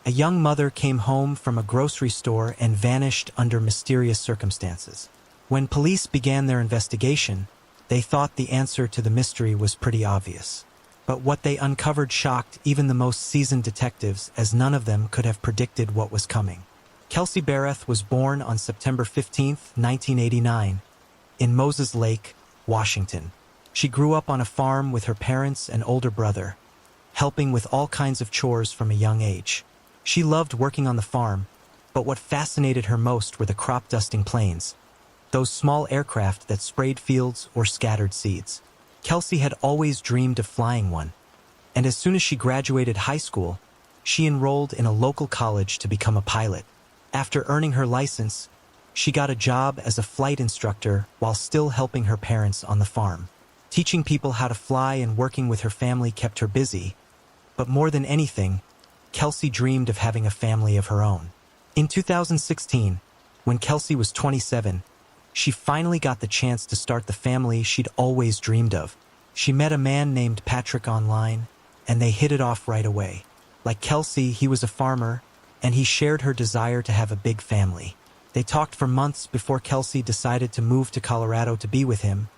A young mother came home from a grocery store and vanished under mysterious circumstances. When police began their investigation, they thought the answer to the mystery was pretty obvious. But what they uncovered shocked even the most seasoned detectives, as none of them could have predicted what was coming. Kelsey Barreth was born on September 15, 1989, in Moses Lake, Washington. She grew up on a farm with her parents and older brother, helping with all kinds of chores from a young age. She loved working on the farm, but what fascinated her most were the crop-dusting planes, those small aircraft that sprayed fields or scattered seeds. Kelsey had always dreamed of flying one, and as soon as she graduated high school, she enrolled in a local college to become a pilot. After earning her license, she got a job as a flight instructor while still helping her parents on the farm. Teaching people how to fly and working with her family kept her busy, but more than anything, Kelsey dreamed of having a family of her own. In 2016, when Kelsey was 27, she finally got the chance to start the family she'd always dreamed of. She met a man named Patrick online, and they hit it off right away. Like Kelsey, he was a farmer, and he shared her desire to have a big family. They talked for months before Kelsey decided to move to Colorado to be with him,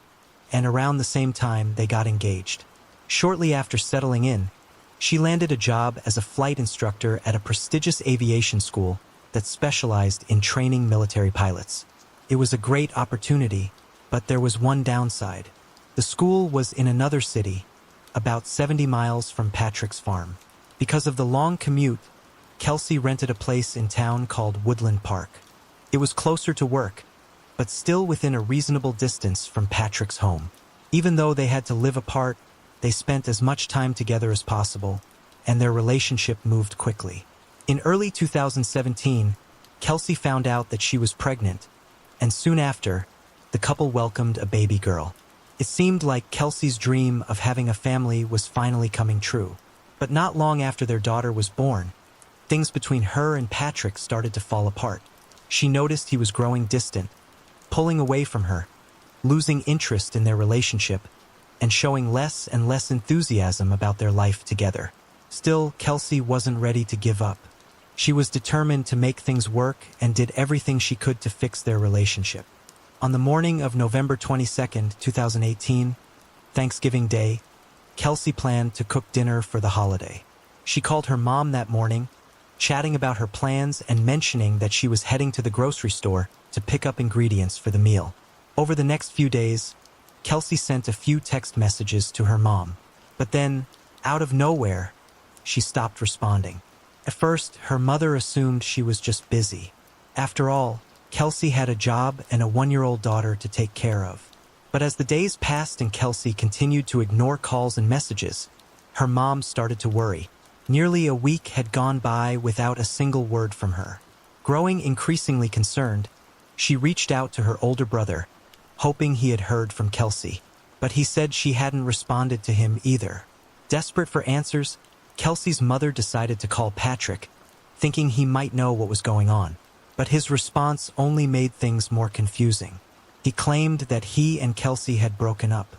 and around the same time they got engaged. Shortly after settling in, she landed a job as a flight instructor at a prestigious aviation school that specialized in training military pilots. It was a great opportunity, but there was one downside. The school was in another city, about 70 miles from Patrick's farm. Because of the long commute, Kelsey rented a place in town called Woodland Park. It was closer to work, but still within a reasonable distance from Patrick's home. Even though they had to live apart, they spent as much time together as possible, and their relationship moved quickly. In early 2017, Kelsey found out that she was pregnant, and soon after, the couple welcomed a baby girl. It seemed like Kelsey's dream of having a family was finally coming true. But not long after their daughter was born, things between her and Patrick started to fall apart. She noticed he was growing distant, pulling away from her, losing interest in their relationship, and showing less and less enthusiasm about their life together. Still, Kelsey wasn't ready to give up. She was determined to make things work and did everything she could to fix their relationship. On the morning of November 22, 2018, Thanksgiving Day, Kelsey planned to cook dinner for the holiday. She called her mom that morning, chatting about her plans and mentioning that she was heading to the grocery store to pick up ingredients for the meal. Over the next few days, Kelsey sent a few text messages to her mom, but then, out of nowhere, she stopped responding. At first, her mother assumed she was just busy. After all, Kelsey had a job and a 1-year-old daughter to take care of. But as the days passed and Kelsey continued to ignore calls and messages, her mom started to worry. Nearly a week had gone by without a single word from her. Growing increasingly concerned, she reached out to her older brother, hoping he had heard from Kelsey. But he said she hadn't responded to him either. Desperate for answers, Kelsey's mother decided to call Patrick, thinking he might know what was going on. But his response only made things more confusing. He claimed that he and Kelsey had broken up.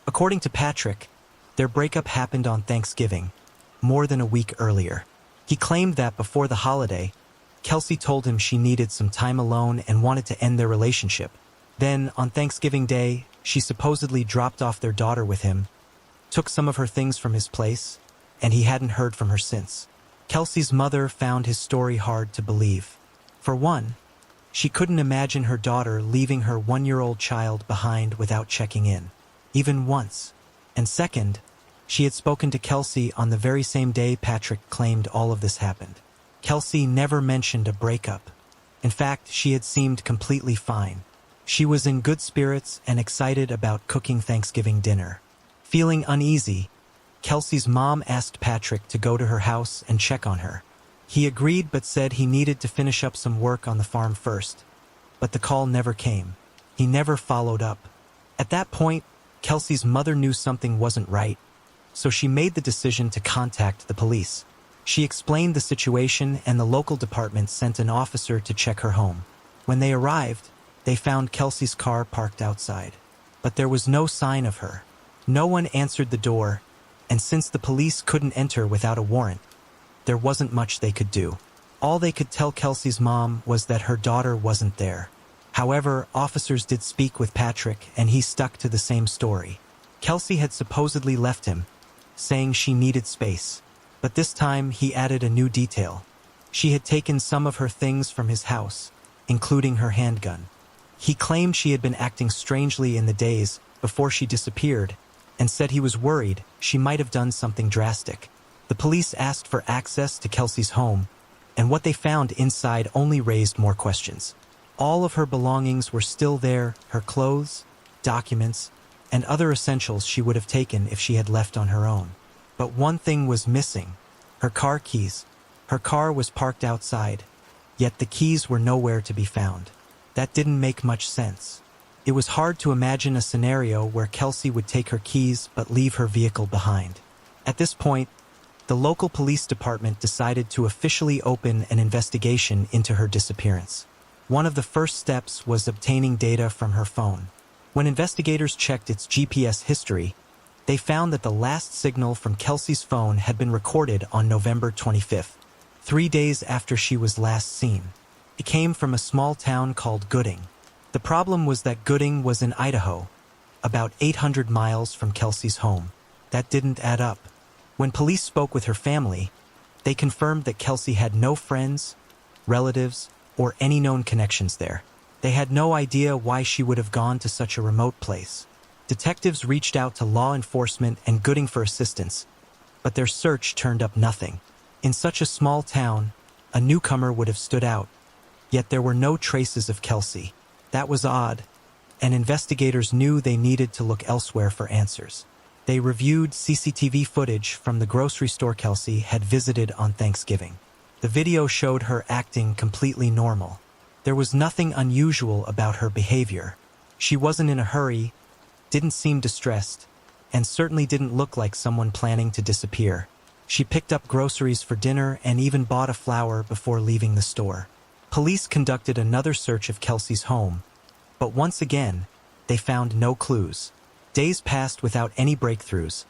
According to Patrick, their breakup happened on Thanksgiving, more than a week earlier. He claimed that before the holiday, Kelsey told him she needed some time alone and wanted to end their relationship. Then, on Thanksgiving Day, she supposedly dropped off their daughter with him, took some of her things from his place, and he hadn't heard from her since. Kelsey's mother found his story hard to believe. For one, she couldn't imagine her daughter leaving her 1-year-old child behind without checking in, even once. And second, she had spoken to Kelsey on the very same day Patrick claimed all of this happened. Kelsey never mentioned a breakup. In fact, she had seemed completely fine. She was in good spirits and excited about cooking Thanksgiving dinner. Feeling uneasy, Kelsey's mom asked Patrick to go to her house and check on her. He agreed but said he needed to finish up some work on the farm first. But the call never came. He never followed up. At that point, Kelsey's mother knew something wasn't right, so she made the decision to contact the police. She explained the situation and the local department sent an officer to check her home. When they arrived, they found Kelsey's car parked outside. But there was no sign of her. No one answered the door, and since the police couldn't enter without a warrant, there wasn't much they could do. All they could tell Kelsey's mom was that her daughter wasn't there. However, officers did speak with Patrick, and he stuck to the same story. Kelsey had supposedly left him, saying she needed space. But this time, he added a new detail. She had taken some of her things from his house, including her handgun. He claimed she had been acting strangely in the days before she disappeared, and said he was worried she might have done something drastic. The police asked for access to Kelsey's home, and what they found inside only raised more questions. All of her belongings were still there, her clothes, documents, and other essentials she would have taken if she had left on her own. But one thing was missing: her car keys. Her car was parked outside, yet the keys were nowhere to be found. That didn't make much sense. It was hard to imagine a scenario where Kelsey would take her keys but leave her vehicle behind. At this point, the local police department decided to officially open an investigation into her disappearance. One of the first steps was obtaining data from her phone. When investigators checked its GPS history, they found that the last signal from Kelsey's phone had been recorded on November 25th, 3 days after she was last seen. It came from a small town called Gooding. The problem was that Gooding was in Idaho, about 800 miles from Kelsey's home. That didn't add up. When police spoke with her family, they confirmed that Kelsey had no friends, relatives, or any known connections there. They had no idea why she would have gone to such a remote place. Detectives reached out to law enforcement and Gooding for assistance, but their search turned up nothing. In such a small town, a newcomer would have stood out, yet there were no traces of Kelsey. That was odd, and investigators knew they needed to look elsewhere for answers. They reviewed CCTV footage from the grocery store Kelsey had visited on Thanksgiving. The video showed her acting completely normal. There was nothing unusual about her behavior. She wasn't in a hurry, didn't seem distressed, and certainly didn't look like someone planning to disappear. She picked up groceries for dinner and even bought a flower before leaving the store. Police conducted another search of Kelsey's home, but once again, they found no clues. Days passed without any breakthroughs,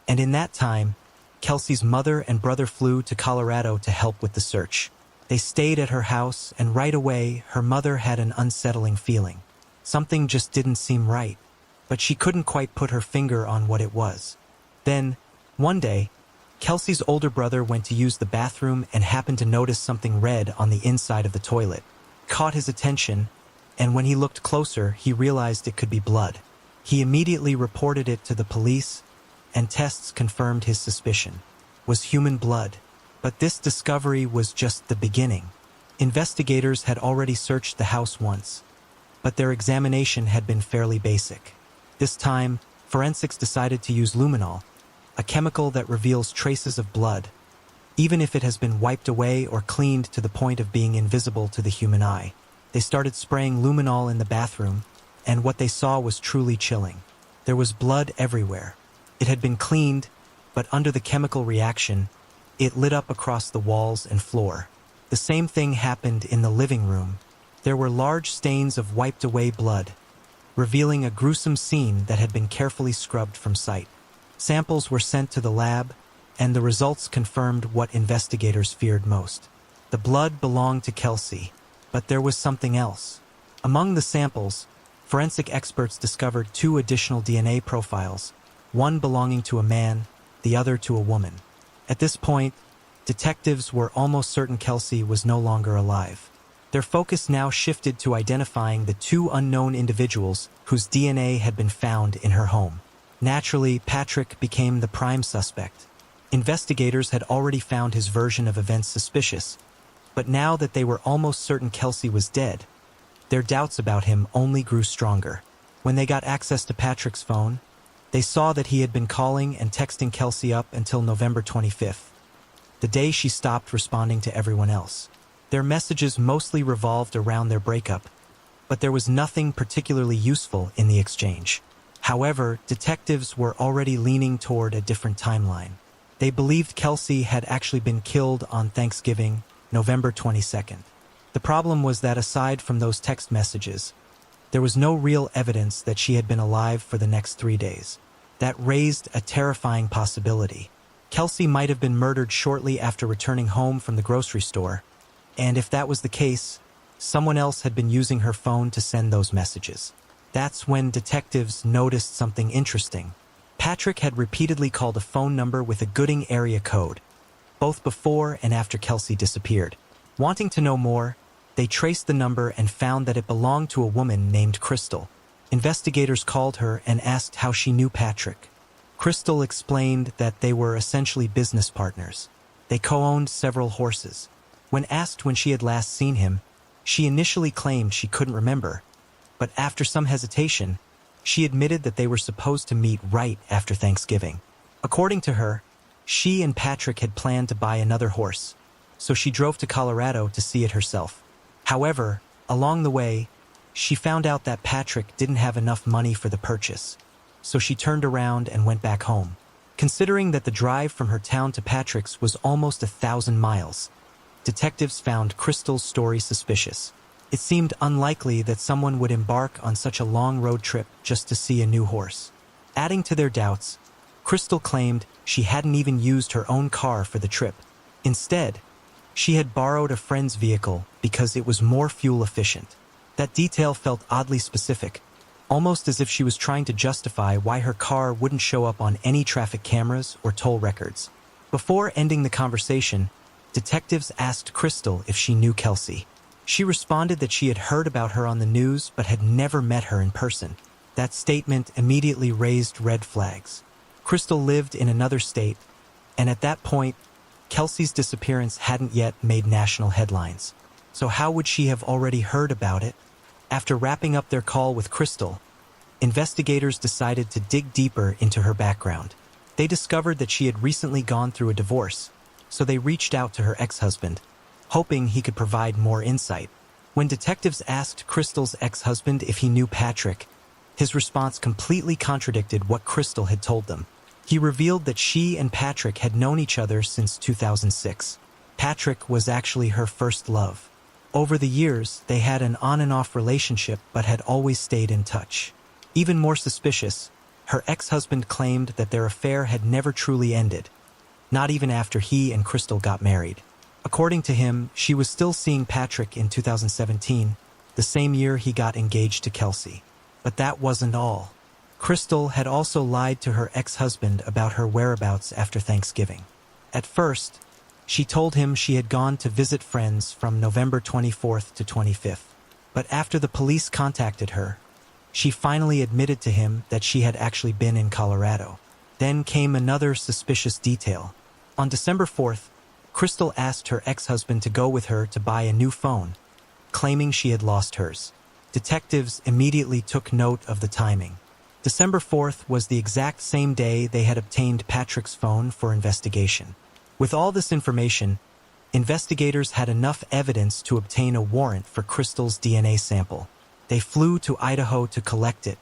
and in that time, Kelsey's mother and brother flew to Colorado to help with the search. They stayed at her house, and right away, her mother had an unsettling feeling. Something just didn't seem right, but she couldn't quite put her finger on what it was. Then, one day, Kelsey's older brother went to use the bathroom and happened to notice something red on the inside of the toilet. It caught his attention, and when he looked closer, he realized it could be blood. He immediately reported it to the police, and tests confirmed his suspicion. It was human blood. But this discovery was just the beginning. Investigators had already searched the house once, but their examination had been fairly basic. This time, forensics decided to use luminol, a chemical that reveals traces of blood, even if it has been wiped away or cleaned to the point of being invisible to the human eye. They started spraying luminol in the bathroom, and what they saw was truly chilling. There was blood everywhere. It had been cleaned, but under the chemical reaction, it lit up across the walls and floor. The same thing happened in the living room. There were large stains of wiped-away blood, revealing a gruesome scene that had been carefully scrubbed from sight. Samples were sent to the lab, and the results confirmed what investigators feared most. The blood belonged to Kelsey, but there was something else. Among the samples, forensic experts discovered 2 additional DNA profiles, one belonging to a man, the other to a woman. At this point, detectives were almost certain Kelsey was no longer alive. Their focus now shifted to identifying the 2 unknown individuals whose DNA had been found in her home. Naturally, Patrick became the prime suspect. Investigators had already found his version of events suspicious, but now that they were almost certain Kelsey was dead, their doubts about him only grew stronger. When they got access to Patrick's phone, they saw that he had been calling and texting Kelsey up until November 25th, the day she stopped responding to everyone else. Their messages mostly revolved around their breakup, but there was nothing particularly useful in the exchange. However, detectives were already leaning toward a different timeline. They believed Kelsey had actually been killed on Thanksgiving, November 22nd. The problem was that aside from those text messages, there was no real evidence that she had been alive for the next 3 days. That raised a terrifying possibility. Kelsey might have been murdered shortly after returning home from the grocery store, and if that was the case, someone else had been using her phone to send those messages. That's when detectives noticed something interesting. Patrick had repeatedly called a phone number with a Gooding area code, both before and after Kelsey disappeared. Wanting to know more, they traced the number and found that it belonged to a woman named Crystal. Investigators called her and asked how she knew Patrick. Crystal explained that they were essentially business partners. They co-owned several horses. When asked when she had last seen him, she initially claimed she couldn't remember, but after some hesitation, she admitted that they were supposed to meet right after Thanksgiving. According to her, she and Patrick had planned to buy another horse, so she drove to Colorado to see it herself. However, along the way, she found out that Patrick didn't have enough money for the purchase, so she turned around and went back home. Considering that the drive from her town to Patrick's was almost 1,000 miles, detectives found Crystal's story suspicious. It seemed unlikely that someone would embark on such a long road trip just to see a new horse. Adding to their doubts, Crystal claimed she hadn't even used her own car for the trip. Instead, she had borrowed a friend's vehicle because it was more fuel efficient. That detail felt oddly specific, almost as if she was trying to justify why her car wouldn't show up on any traffic cameras or toll records. Before ending the conversation, detectives asked Crystal if she knew Kelsey. She responded that she had heard about her on the news but had never met her in person. That statement immediately raised red flags. Crystal lived in another state, and at that point, Kelsey's disappearance hadn't yet made national headlines. So how would she have already heard about it? After wrapping up their call with Crystal, investigators decided to dig deeper into her background. They discovered that she had recently gone through a divorce, so they reached out to her ex-husband, hoping he could provide more insight. When detectives asked Crystal's ex-husband if he knew Patrick, his response completely contradicted what Crystal had told them. He revealed that she and Patrick had known each other since 2006. Patrick was actually her first love. Over the years, they had an on-and-off relationship but had always stayed in touch. Even more suspicious, her ex-husband claimed that their affair had never truly ended, not even after he and Crystal got married. According to him, she was still seeing Patrick in 2017, the same year he got engaged to Kelsey. But that wasn't all. Crystal had also lied to her ex-husband about her whereabouts after Thanksgiving. At first, she told him she had gone to visit friends from November 24th to 25th. But after the police contacted her, she finally admitted to him that she had actually been in Colorado. Then came another suspicious detail. On December 4th, Crystal asked her ex-husband to go with her to buy a new phone, claiming she had lost hers. Detectives immediately took note of the timing. December 4th was the exact same day they had obtained Patrick's phone for investigation. With all this information, investigators had enough evidence to obtain a warrant for Crystal's DNA sample. They flew to Idaho to collect it,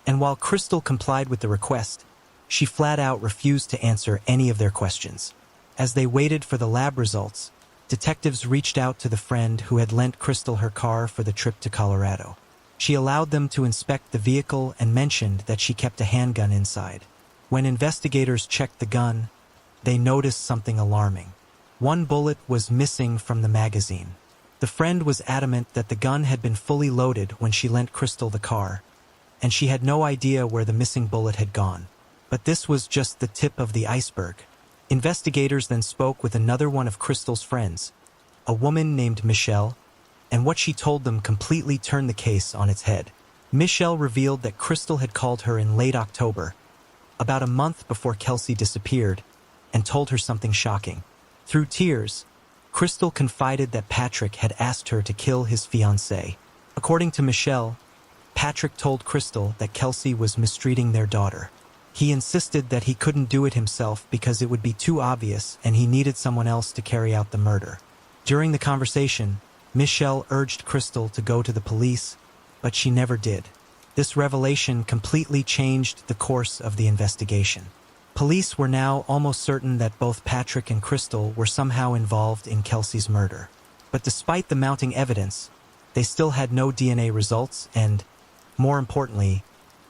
and while Crystal complied with the request, she flat out refused to answer any of their questions. As they waited for the lab results, detectives reached out to the friend who had lent Crystal her car for the trip to Colorado. She allowed them to inspect the vehicle and mentioned that she kept a handgun inside. When investigators checked the gun, they noticed something alarming. One bullet was missing from the magazine. The friend was adamant that the gun had been fully loaded when she lent Crystal the car, and she had no idea where the missing bullet had gone. But this was just the tip of the iceberg. Investigators then spoke with another one of Crystal's friends, a woman named Michelle, and what she told them completely turned the case on its head. Michelle revealed that Crystal had called her in late October, about a month before Kelsey disappeared, and told her something shocking. Through tears, Crystal confided that Patrick had asked her to kill his fiancée. According to Michelle, Patrick told Crystal that Kelsey was mistreating their daughter. He insisted that he couldn't do it himself because it would be too obvious and he needed someone else to carry out the murder. During the conversation, Michelle urged Crystal to go to the police, but she never did. This revelation completely changed the course of the investigation. Police were now almost certain that both Patrick and Crystal were somehow involved in Kelsey's murder. But despite the mounting evidence, they still had no DNA results and, more importantly,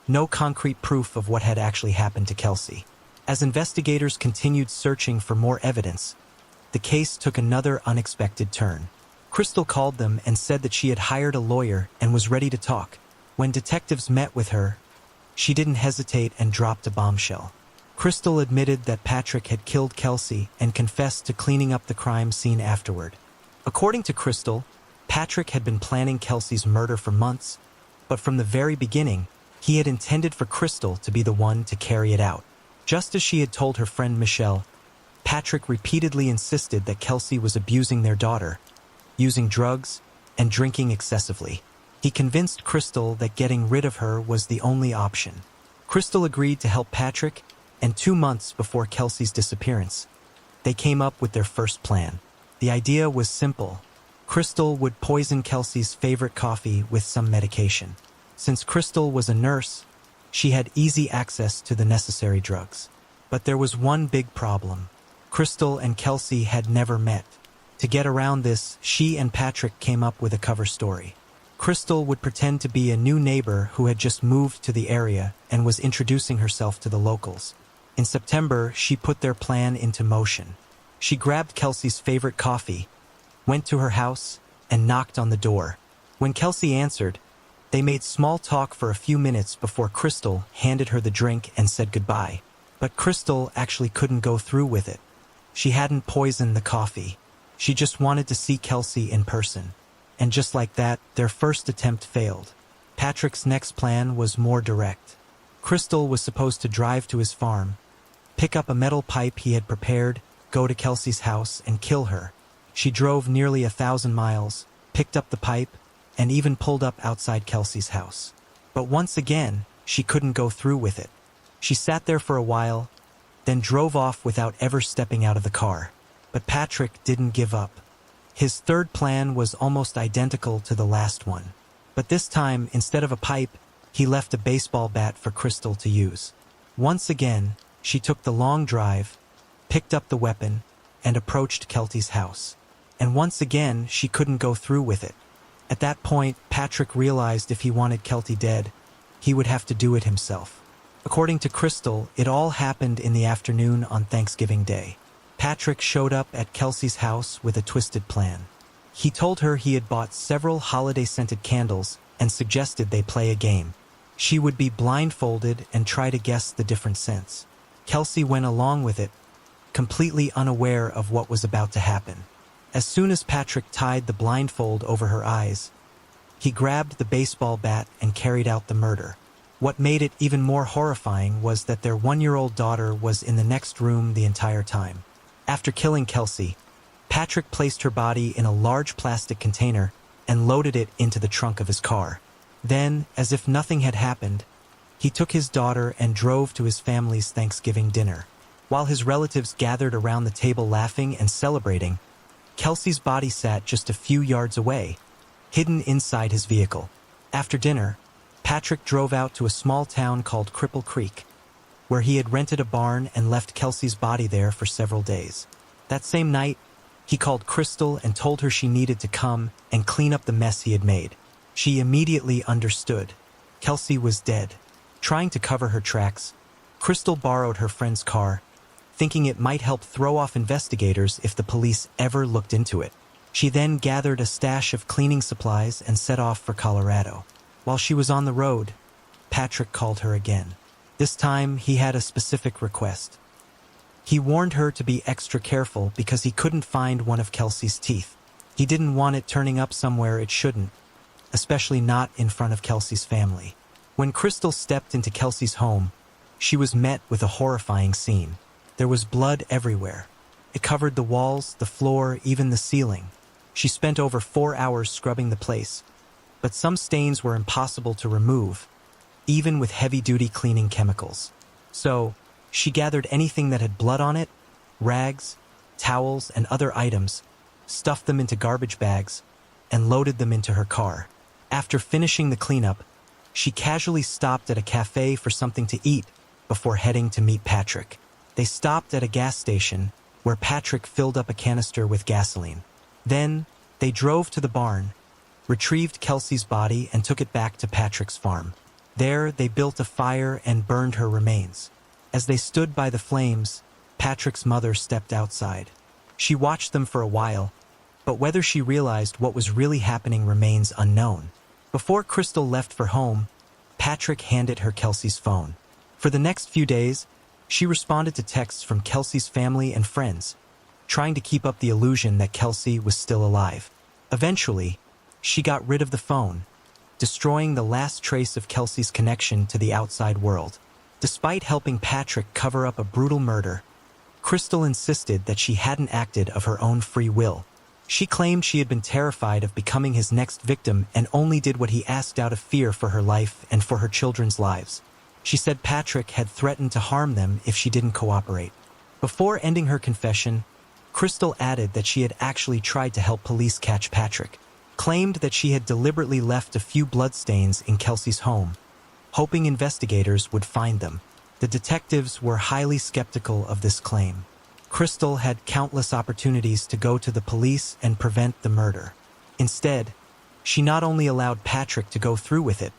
no concrete proof of what had actually happened to Kelsey. As investigators continued searching for more evidence, the case took another unexpected turn. Crystal called them and said that she had hired a lawyer and was ready to talk. When detectives met with her, she didn't hesitate and dropped a bombshell. Crystal admitted that Patrick had killed Kelsey and confessed to cleaning up the crime scene afterward. According to Crystal, Patrick had been planning Kelsey's murder for months, but from the very beginning, he had intended for Crystal to be the one to carry it out. Just as she had told her friend Michelle, Patrick repeatedly insisted that Kelsey was abusing their daughter, using drugs, and drinking excessively. He convinced Crystal that getting rid of her was the only option. Crystal agreed to help Patrick, and 2 months before Kelsey's disappearance, they came up with their first plan. The idea was simple. Crystal would poison Kelsey's favorite coffee with some medication. Since Crystal was a nurse, she had easy access to the necessary drugs. But there was one big problem. Crystal and Kelsey had never met. To get around this, she and Patrick came up with a cover story. Crystal would pretend to be a new neighbor who had just moved to the area and was introducing herself to the locals. In September, she put their plan into motion. She grabbed Kelsey's favorite coffee, went to her house, and knocked on the door. When Kelsey answered, they made small talk for a few minutes before Crystal handed her the drink and said goodbye. But Crystal actually couldn't go through with it. She hadn't poisoned the coffee. She just wanted to see Kelsey in person. And just like that, their first attempt failed. Patrick's next plan was more direct. Crystal was supposed to drive to his farm, pick up a metal pipe he had prepared, go to Kelsey's house, and kill her. She drove nearly 1,000 miles, picked up the pipe, and even pulled up outside Kelsey's house. But once again, she couldn't go through with it. She sat there for a while, then drove off without ever stepping out of the car. But Patrick didn't give up. His third plan was almost identical to the last one. But this time, instead of a pipe, he left a baseball bat for Crystal to use. Once again, she took the long drive, picked up the weapon, and approached Kelsey's house. And once again, she couldn't go through with it. At that point, Patrick realized if he wanted Kelsey dead, he would have to do it himself. According to Crystal, it all happened in the afternoon on Thanksgiving Day. Patrick showed up at Kelsey's house with a twisted plan. He told her he had bought several holiday-scented candles and suggested they play a game. She would be blindfolded and try to guess the different scents. Kelsey went along with it, completely unaware of what was about to happen. As soon as Patrick tied the blindfold over her eyes, he grabbed the baseball bat and carried out the murder. What made it even more horrifying was that their 1-year-old daughter was in the next room the entire time. After killing Kelsey, Patrick placed her body in a large plastic container and loaded it into the trunk of his car. Then, as if nothing had happened, he took his daughter and drove to his family's Thanksgiving dinner. While his relatives gathered around the table laughing and celebrating, Kelsey's body sat just a few yards away, hidden inside his vehicle. After dinner, Patrick drove out to a small town called Cripple Creek, where he had rented a barn and left Kelsey's body there for several days. That same night, he called Crystal and told her she needed to come and clean up the mess he had made. She immediately understood. Kelsey was dead. Trying to cover her tracks, Crystal borrowed her friend's car, thinking it might help throw off investigators if the police ever looked into it. She then gathered a stash of cleaning supplies and set off for Colorado. While she was on the road, Patrick called her again. This time, he had a specific request. He warned her to be extra careful because he couldn't find one of Kelsey's teeth. He didn't want it turning up somewhere it shouldn't, especially not in front of Kelsey's family. When Crystal stepped into Kelsey's home, she was met with a horrifying scene. There was blood everywhere. It covered the walls, the floor, even the ceiling. She spent over 4 hours scrubbing the place, but some stains were impossible to remove, even with heavy-duty cleaning chemicals. So, she gathered anything that had blood on it, rags, towels, and other items, stuffed them into garbage bags, and loaded them into her car. After finishing the cleanup, she casually stopped at a cafe for something to eat before heading to meet Patrick. They stopped at a gas station where Patrick filled up a canister with gasoline. Then, they drove to the barn, retrieved Kelsey's body, and took it back to Patrick's farm. There, they built a fire and burned her remains. As they stood by the flames, Patrick's mother stepped outside. She watched them for a while, but whether she realized what was really happening remains unknown. Before Crystal left for home, Patrick handed her Kelsey's phone. For the next few days, she responded to texts from Kelsey's family and friends, trying to keep up the illusion that Kelsey was still alive. Eventually, she got rid of the phone, destroying the last trace of Kelsey's connection to the outside world. Despite helping Patrick cover up a brutal murder, Crystal insisted that she hadn't acted of her own free will. She claimed she had been terrified of becoming his next victim and only did what he asked out of fear for her life and for her children's lives. She said Patrick had threatened to harm them if she didn't cooperate. Before ending her confession, Crystal added that she had actually tried to help police catch Patrick, claimed that she had deliberately left a few bloodstains in Kelsey's home, hoping investigators would find them. The detectives were highly skeptical of this claim. Crystal had countless opportunities to go to the police and prevent the murder. Instead, she not only allowed Patrick to go through with it,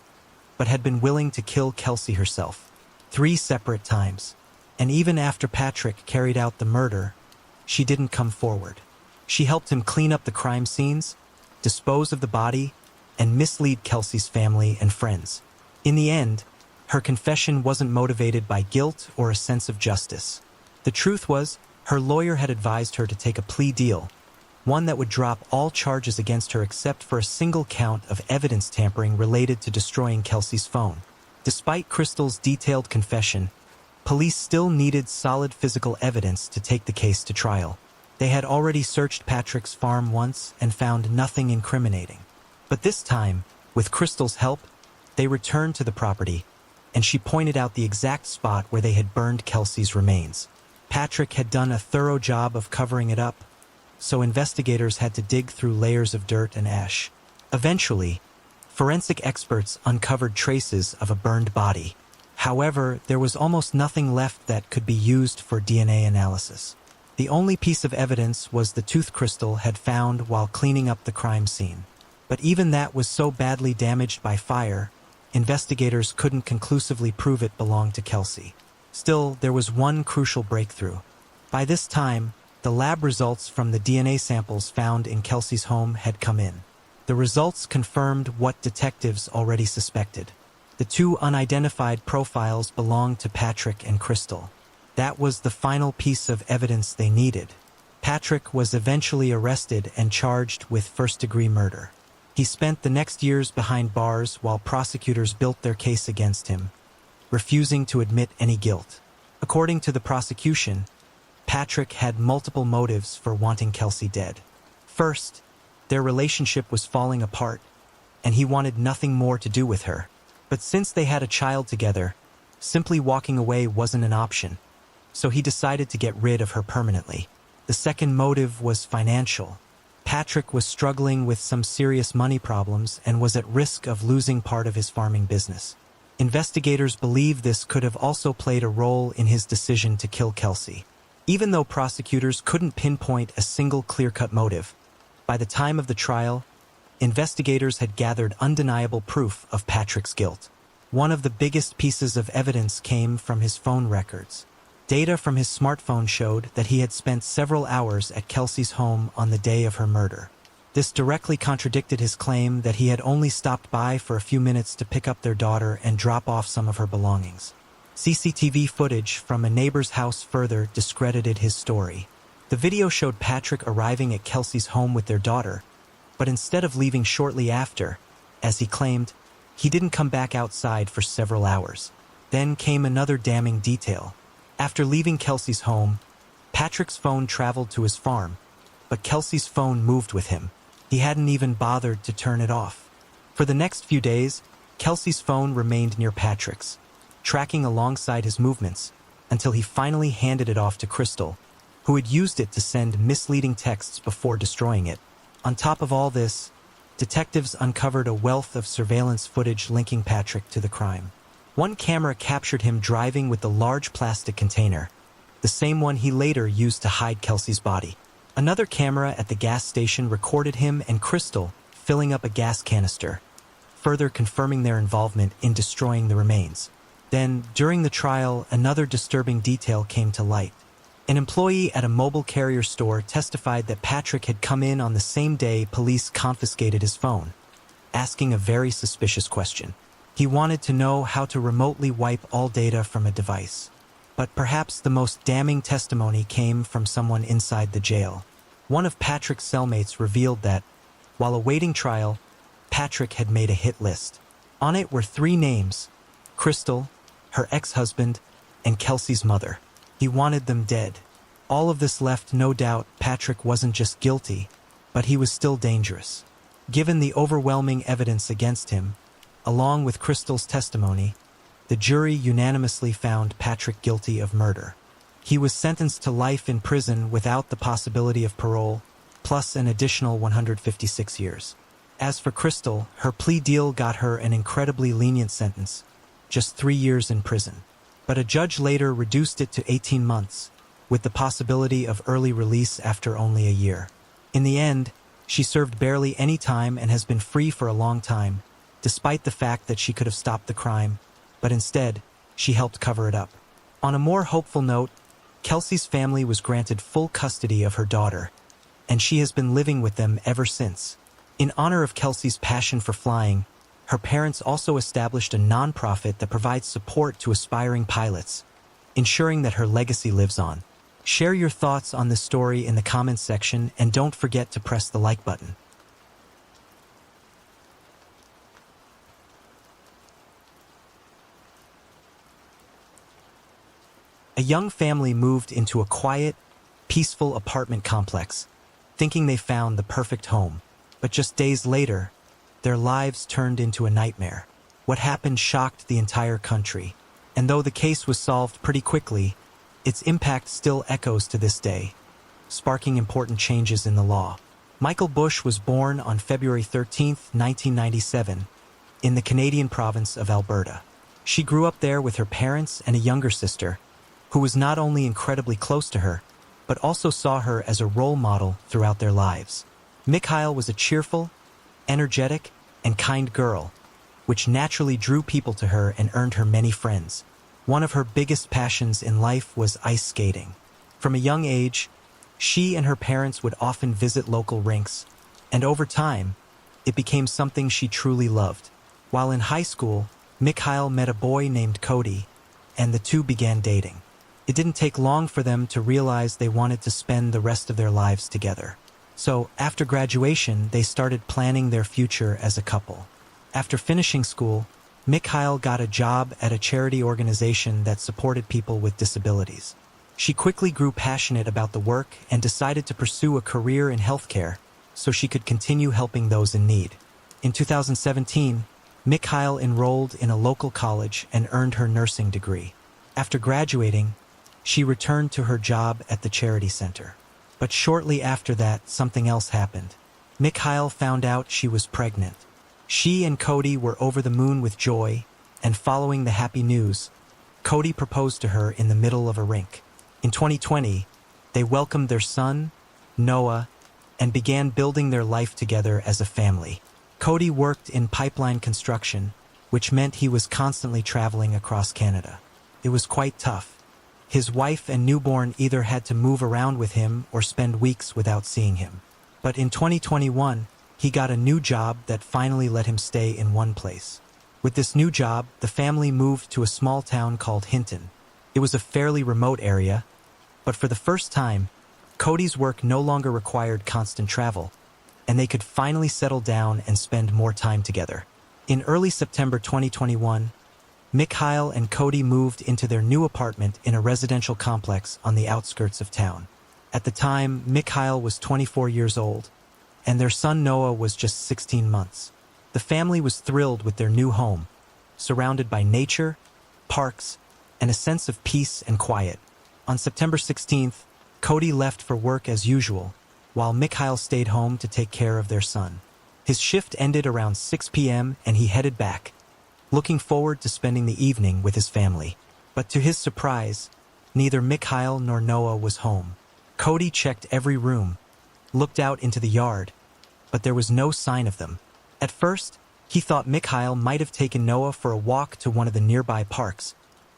but had been willing to kill Kelsey herself 3 separate times. And even after Patrick carried out the murder, she didn't come forward. She helped him clean up the crime scenes, dispose of the body, and mislead Kelsey's family and friends. In the end, her confession wasn't motivated by guilt or a sense of justice. The truth was, her lawyer had advised her to take a plea deal, one that would drop all charges against her except for a single count of evidence tampering related to destroying Kelsey's phone. Despite Crystal's detailed confession, police still needed solid physical evidence to take the case to trial. They had already searched Patrick's farm once and found nothing incriminating. But this time, with Crystal's help, they returned to the property, and she pointed out the exact spot where they had burned Kelsey's remains. Patrick had done a thorough job of covering it up, so investigators had to dig through layers of dirt and ash. Eventually, forensic experts uncovered traces of a burned body. However, there was almost nothing left that could be used for DNA analysis. The only piece of evidence was the tooth Crystal had found while cleaning up the crime scene. But even that was so badly damaged by fire, investigators couldn't conclusively prove it belonged to Kelsey. Still, there was one crucial breakthrough. By this time, the lab results from the DNA samples found in Kelsey's home had come in. The results confirmed what detectives already suspected. The 2 unidentified profiles belonged to Patrick and Crystal. That was the final piece of evidence they needed. Patrick was eventually arrested and charged with first-degree murder. He spent the next years behind bars while prosecutors built their case against him, refusing to admit any guilt. According to the prosecution, Patrick had multiple motives for wanting Kelsey dead. First, their relationship was falling apart, and he wanted nothing more to do with her. But since they had a child together, simply walking away wasn't an option, so he decided to get rid of her permanently. The second motive was financial. Patrick was struggling with some serious money problems and was at risk of losing part of his farming business. Investigators believe this could have also played a role in his decision to kill Kelsey. Even though prosecutors couldn't pinpoint a single clear-cut motive, by the time of the trial, investigators had gathered undeniable proof of Patrick's guilt. One of the biggest pieces of evidence came from his phone records. Data from his smartphone showed that he had spent several hours at Kelsey's home on the day of her murder. This directly contradicted his claim that he had only stopped by for a few minutes to pick up their daughter and drop off some of her belongings. CCTV footage from a neighbor's house further discredited his story. The video showed Patrick arriving at Kelsey's home with their daughter, but instead of leaving shortly after, as he claimed, he didn't come back outside for several hours. Then came another damning detail. After leaving Kelsey's home, Patrick's phone traveled to his farm, but Kelsey's phone moved with him. He hadn't even bothered to turn it off. For the next few days, Kelsey's phone remained near Patrick's, tracking alongside his movements, until he finally handed it off to Crystal, who had used it to send misleading texts before destroying it. On top of all this, detectives uncovered a wealth of surveillance footage linking Patrick to the crime. One camera captured him driving with the large plastic container, the same one he later used to hide Kelsey's body. Another camera at the gas station recorded him and Crystal filling up a gas canister, further confirming their involvement in destroying the remains. Then, during the trial, another disturbing detail came to light. An employee at a mobile carrier store testified that Patrick had come in on the same day police confiscated his phone, asking a very suspicious question. He wanted to know how to remotely wipe all data from a device. But perhaps the most damning testimony came from someone inside the jail. One of Patrick's cellmates revealed that, while awaiting trial, Patrick had made a hit list. On it were 3 names: Crystal, her ex-husband, and Kelsey's mother. He wanted them dead. All of this left no doubt Patrick wasn't just guilty, but he was still dangerous. Given the overwhelming evidence against him, along with Crystal's testimony, the jury unanimously found Patrick guilty of murder. He was sentenced to life in prison without the possibility of parole, plus an additional 156 years. As for Crystal, her plea deal got her an incredibly lenient sentence, just 3 years in prison. But a judge later reduced it to 18 months, with the possibility of early release after only a year. In the end, she served barely any time and has been free for a long time, despite the fact that she could have stopped the crime, but instead, she helped cover it up. On a more hopeful note, Kelsey's family was granted full custody of her daughter, and she has been living with them ever since. In honor of Kelsey's passion for flying, her parents also established a nonprofit that provides support to aspiring pilots, ensuring that her legacy lives on. Share your thoughts on this story in the comments section and don't forget to press the like button. A young family moved into a quiet, peaceful apartment complex, thinking they found the perfect home. But just days later, their lives turned into a nightmare. What happened shocked the entire country, and though the case was solved pretty quickly, its impact still echoes to this day, sparking important changes in the law. Mikael Bush was born on February 13, 1997, in the Canadian province of Alberta. She grew up there with her parents and a younger sister, who was not only incredibly close to her, but also saw her as a role model throughout their lives. Mikael was a cheerful, energetic, and kind girl, which naturally drew people to her and earned her many friends. One of her biggest passions in life was ice skating. From a young age, she and her parents would often visit local rinks, and over time, it became something she truly loved. While in high school, Mikael met a boy named Cody, and the two began dating. It didn't take long for them to realize they wanted to spend the rest of their lives together. So, after graduation, they started planning their future as a couple. After finishing school, Mikael got a job at a charity organization that supported people with disabilities. She quickly grew passionate about the work and decided to pursue a career in healthcare so she could continue helping those in need. In 2017, Mikael enrolled in a local college and earned her nursing degree. After graduating, she returned to her job at the charity center. But shortly after that, something else happened. Mikael found out she was pregnant. She and Cody were over the moon with joy, and following the happy news, Cody proposed to her in the middle of a rink. In 2020, they welcomed their son, Noah, and began building their life together as a family. Cody worked in pipeline construction, which meant he was constantly traveling across Canada. It was quite tough. His wife and newborn either had to move around with him or spend weeks without seeing him. But in 2021, he got a new job that finally let him stay in one place. With this new job, the family moved to a small town called Hinton. It was a fairly remote area, but for the first time, Cody's work no longer required constant travel, and they could finally settle down and spend more time together. In early September 2021, Mikael and Cody moved into their new apartment in a residential complex on the outskirts of town. At the time, Mikael was 24 years old, and their son Noah was just 16 months. The family was thrilled with their new home, surrounded by nature, parks, and a sense of peace and quiet. On September 16th, Cody left for work as usual, while Mikael stayed home to take care of their son. His shift ended around 6 p.m. and he headed back, looking forward to spending the evening with his family. But to his surprise, neither Mikael nor Noah was home. Cody checked every room, looked out into the yard, but there was no sign of them. At first, He thought Mikael might have taken Noah for a walk to one of the nearby parks,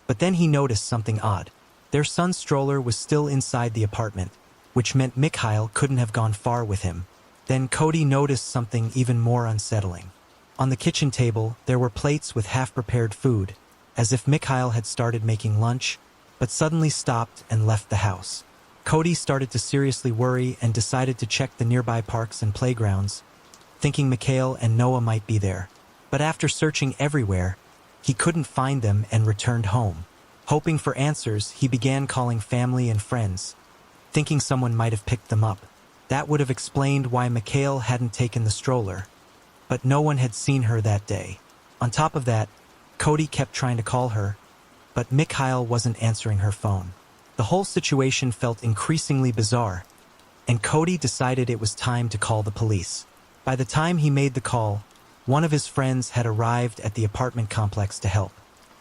but then he noticed something odd. Their son's stroller was still inside the apartment, which meant Mikael couldn't have gone far with him. Then Cody noticed something even more unsettling. On the kitchen table, there were plates with half-prepared food, as if Mikael had started making lunch, but suddenly stopped and left the house. Cody started to seriously worry and decided to check the nearby parks and playgrounds, thinking Mikael and Noah might be there. But after searching everywhere, he couldn't find them and returned home. Hoping for answers, he began calling family and friends, thinking someone might have picked them up. That would have explained why Mikael hadn't taken the stroller, but no one had seen her that day. On top of that, Cody kept trying to call her, but Mikael wasn't answering her phone. The whole situation felt increasingly bizarre, and Cody decided it was time to call the police. By the time he made the call, one of his friends had arrived at the apartment complex to help.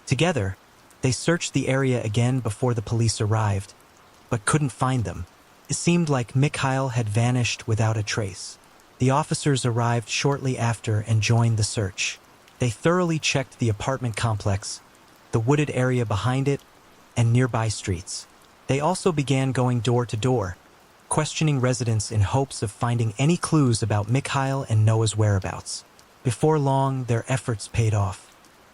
Together, they searched the area again before the police arrived, but couldn't find them. It seemed like Mikael had vanished without a trace. The officers arrived shortly after and joined the search. They thoroughly checked the apartment complex, the wooded area behind it, and nearby streets. They also began going door to door, questioning residents in hopes of finding any clues about Mikael and Noah's whereabouts. Before long, their efforts paid off.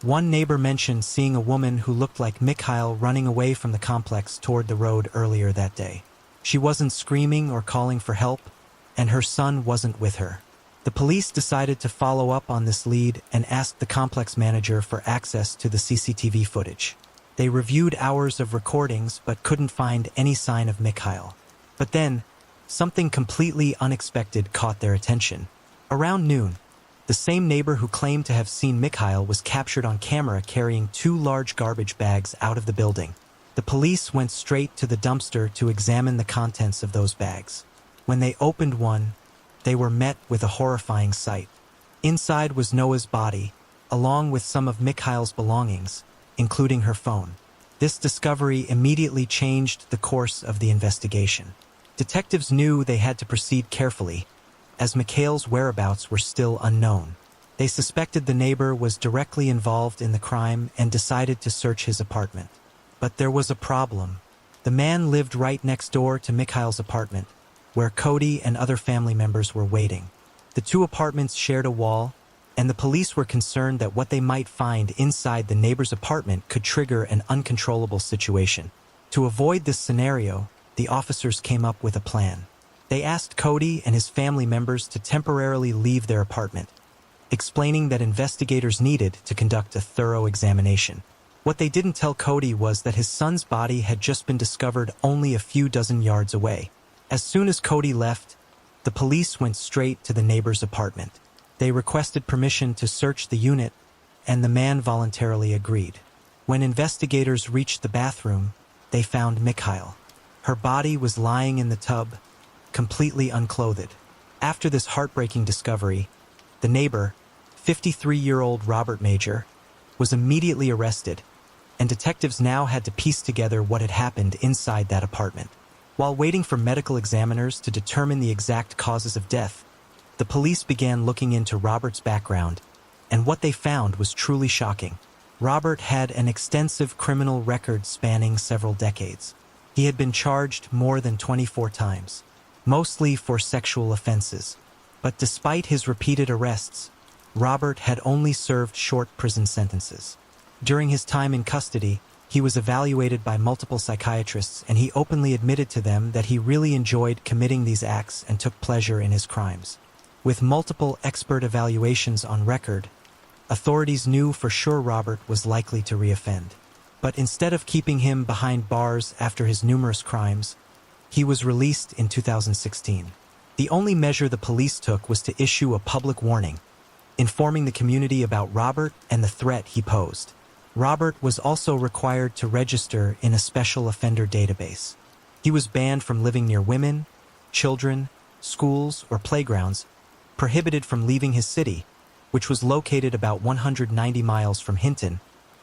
One neighbor mentioned seeing a woman who looked like Mikael running away from the complex toward the road earlier that day. She wasn't screaming or calling for help, and her son wasn't with her. The police decided to follow up on this lead and asked the complex manager for access to the CCTV footage. They reviewed hours of recordings but couldn't find any sign of Mikael. But then, something completely unexpected caught their attention. Around noon, the same neighbor who claimed to have seen Mikael was captured on camera carrying 2 large garbage bags out of the building. The police went straight to the dumpster to examine the contents of those bags. When they opened one, they were met with a horrifying sight. Inside was Noah's body, along with some of Mikael's belongings, including her phone. This discovery immediately changed the course of the investigation. Detectives knew they had to proceed carefully, as Mikael's whereabouts were still unknown. They suspected the neighbor was directly involved in the crime and decided to search his apartment. But there was a problem. The man lived right next door to Mikael's apartment, where Cody and other family members were waiting. The 2 apartments shared a wall, and the police were concerned that what they might find inside the neighbor's apartment could trigger an uncontrollable situation. To avoid this scenario, the officers came up with a plan. They asked Cody and his family members to temporarily leave their apartment, explaining that investigators needed to conduct a thorough examination. What they didn't tell Cody was that his son's body had just been discovered only a few dozen yards away. As soon as Cody left, the police went straight to the neighbor's apartment. They requested permission to search the unit, and the man voluntarily agreed. When investigators reached the bathroom, they found Mikael. Her body was lying in the tub, completely unclothed. After this heartbreaking discovery, the neighbor, 53-year-old Robert Major, was immediately arrested, and detectives now had to piece together what had happened inside that apartment. While waiting for medical examiners to determine the exact causes of death, the police began looking into Robert's background, and what they found was truly shocking. Robert had an extensive criminal record spanning several decades. He had been charged more than 24 times, mostly for sexual offenses. But despite his repeated arrests, Robert had only served short prison sentences. During his time in custody, he was evaluated by multiple psychiatrists, and he openly admitted to them that he really enjoyed committing these acts and took pleasure in his crimes. With multiple expert evaluations on record, authorities knew for sure Robert was likely to reoffend. But instead of keeping him behind bars after his numerous crimes, he was released in 2016. The only measure the police took was to issue a public warning, informing the community about Robert and the threat he posed. Robert was also required to register in a special offender database. He was banned from living near women, children, schools, or playgrounds, prohibited from leaving his city, which was located about 190 miles from Hinton,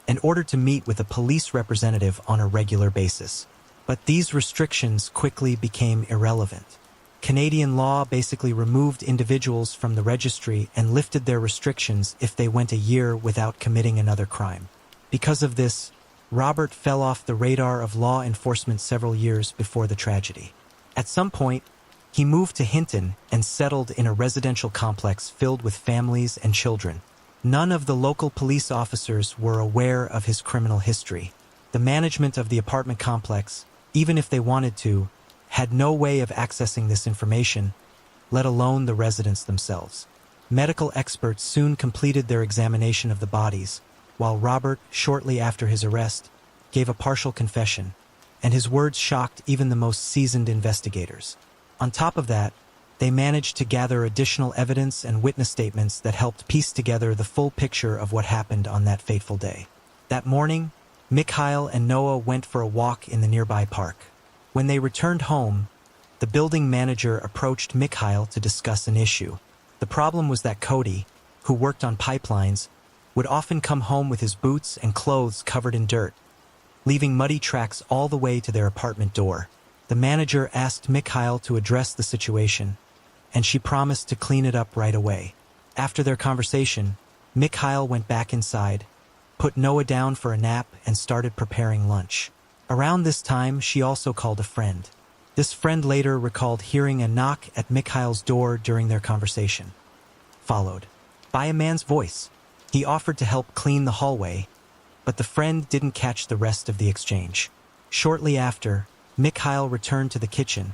and ordered to meet with a police representative on a regular basis. But these restrictions quickly became irrelevant. Canadian law basically removed individuals from the registry and lifted their restrictions if they went a year without committing another crime. Because of this, Robert fell off the radar of law enforcement several years before the tragedy. At some point, he moved to Hinton and settled in a residential complex filled with families and children. None of the local police officers were aware of his criminal history. The management of the apartment complex, even if they wanted to, had no way of accessing this information, let alone the residents themselves. Medical experts soon completed their examination of the bodies, while Robert, shortly after his arrest, gave a partial confession, and his words shocked even the most seasoned investigators. On top of that, they managed to gather additional evidence and witness statements that helped piece together the full picture of what happened on that fateful day. That morning, Mikael and Noah went for a walk in the nearby park. When they returned home, the building manager approached Mikael to discuss an issue. The problem was that Cody, who worked on pipelines, would often come home with his boots and clothes covered in dirt, leaving muddy tracks all the way to their apartment door. The manager asked Mikael to address the situation, and she promised to clean it up right away. After their conversation, Mikael went back inside, put Noah down for a nap, and started preparing lunch. Around this time, she also called a friend. This friend later recalled hearing a knock at Mikael's door during their conversation, followed by a man's voice. He offered to help clean the hallway, but the friend didn't catch the rest of the exchange. Shortly after, Mikael returned to the kitchen,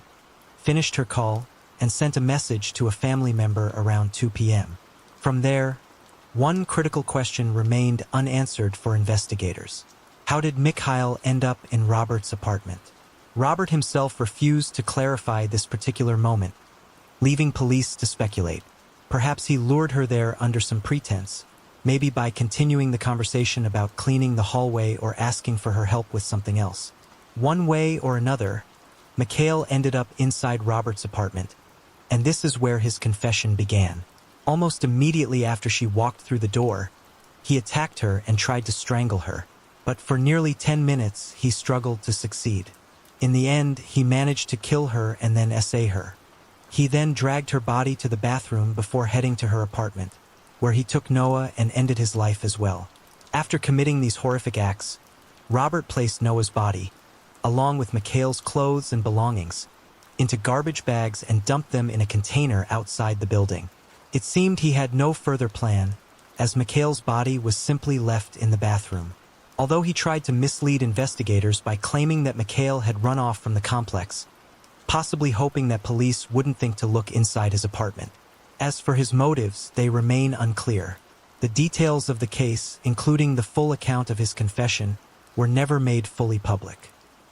finished her call, and sent a message to a family member around 2 p.m. From there, one critical question remained unanswered for investigators. How did Mikael end up in Robert's apartment? Robert himself refused to clarify this particular moment, leaving police to speculate. Perhaps he lured her there under some pretense, maybe by continuing the conversation about cleaning the hallway or asking for her help with something else. One way or another, Mikael ended up inside Robert's apartment, and this is where his confession began. Almost immediately after she walked through the door, he attacked her and tried to strangle her, but for nearly 10 minutes he struggled to succeed. In the end, he managed to kill her and then essay her. He then dragged her body to the bathroom before heading to her apartment, where he took Noah and ended his life as well. After committing these horrific acts, Robert placed Noah's body, along with Mikael's clothes and belongings, into garbage bags and dumped them in a container outside the building. It seemed he had no further plan, as Mikael's body was simply left in the bathroom. Although he tried to mislead investigators by claiming that Mikael had run off from the complex, possibly hoping that police wouldn't think to look inside his apartment. As for his motives, they remain unclear. The details of the case, including the full account of his confession, were never made fully public.